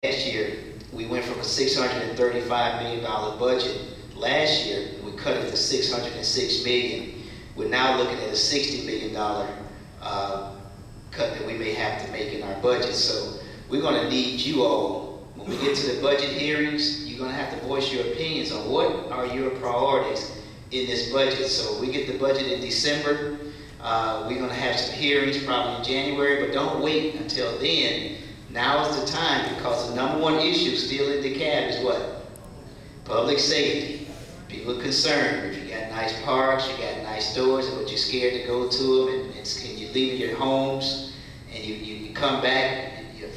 Last year, we went from a $635 million budget last year, and we cut it to $606 million. We're now looking at a $60 million cut that we may have to make in our budget. So we're going to need you all, when we get to the budget hearings, you're going to have to voice your opinions on what are your priorities in this budget. So we get the budget in December. We're going to have some hearings probably in January, but don't wait until then. Now is the time, because the number one issue still in DeKalb is what? Public safety. People are concerned. If you got nice parks, you got nice stores, but you're scared to go to them, and you're leaving your homes, and you come back, and your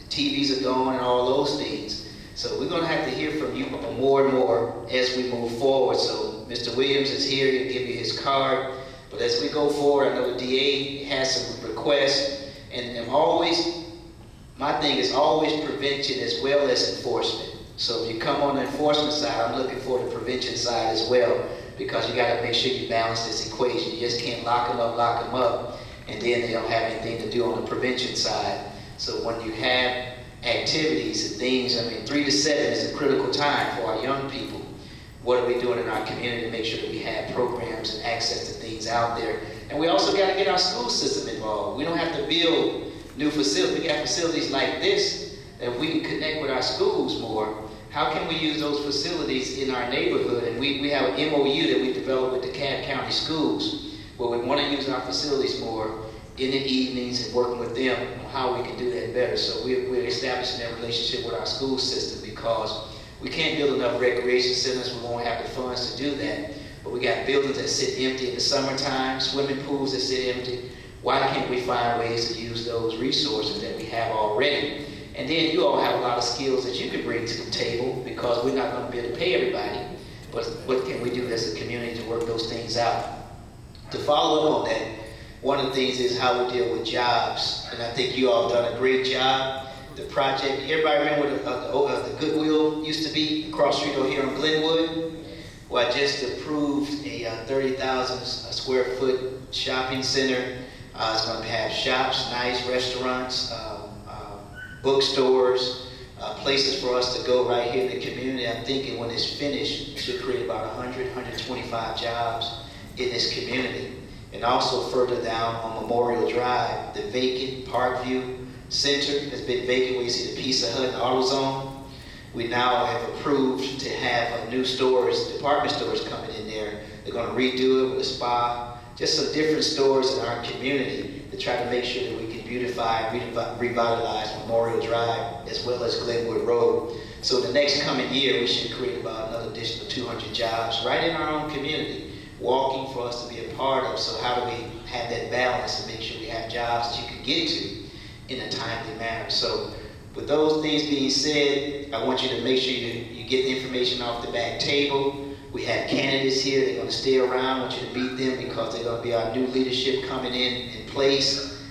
TVs are gone, and all those things. So we're going to have to hear from you more and more as we move forward. So Mr. Williams is here. He'll give you his card. But as we go forward, I know the DA has some requests, and always, my thing is always prevention as well as enforcement. So if you come on the enforcement side, I'm looking for the prevention side as well, because you got to make sure you balance this equation. You just can't lock them up, and then they don't have anything to do on the prevention side. So when you have activities and things, 3 to 7 is a critical time for our young people. What are we doing in our community to make sure that we have programs and access to things out there? And we also got to get our school system involved. We don't have to build new facilities. We got facilities like this that we can connect with our schools more. How can we use those facilities in our neighborhood? And we have an MOU that we developed with the DeKalb County Schools, where we want to use our facilities more in the evenings and working with them on how we can do that better. So we're establishing that relationship with our school system, because we can't build enough recreation centers. We won't have the funds to do that. But we got buildings that sit empty in the summertime, swimming pools that sit empty. Why can't we find ways to use those resources that we have already? And then you all have a lot of skills that you can bring to the table, because we're not going to be able to pay everybody. But what can we do as a community to work those things out? To follow up on that, one of the things is how we deal with jobs. And I think you all have done a great job. The project, everybody remember where the Goodwill used to be across the street over here on Glenwood? Well, I just approved a 30,000 square foot shopping center. It's going to have shops, nice restaurants, bookstores, places for us to go right here in the community. I'm thinking when it's finished, it should create about 100, 125 jobs in this community. And also further down on Memorial Drive, the vacant Parkview Center has been vacant, where you see the Pizza Hut and AutoZone. We now have approved to have new stores, department stores coming in there. They're going to redo it with a spa, just some different stores in our community to try to make sure that we can beautify and revitalize Memorial Drive as well as Glenwood Road. So the next coming year, we should create about another additional 200 jobs right in our own community, walking for us to be a part of. So how do we have that balance and make sure we have jobs that you can get to in a timely manner? So with those things being said, I want you to make sure you get the information off the back table. We have candidates here. They're going to stay around. I want you to meet them, because they're going to be our new leadership coming in place.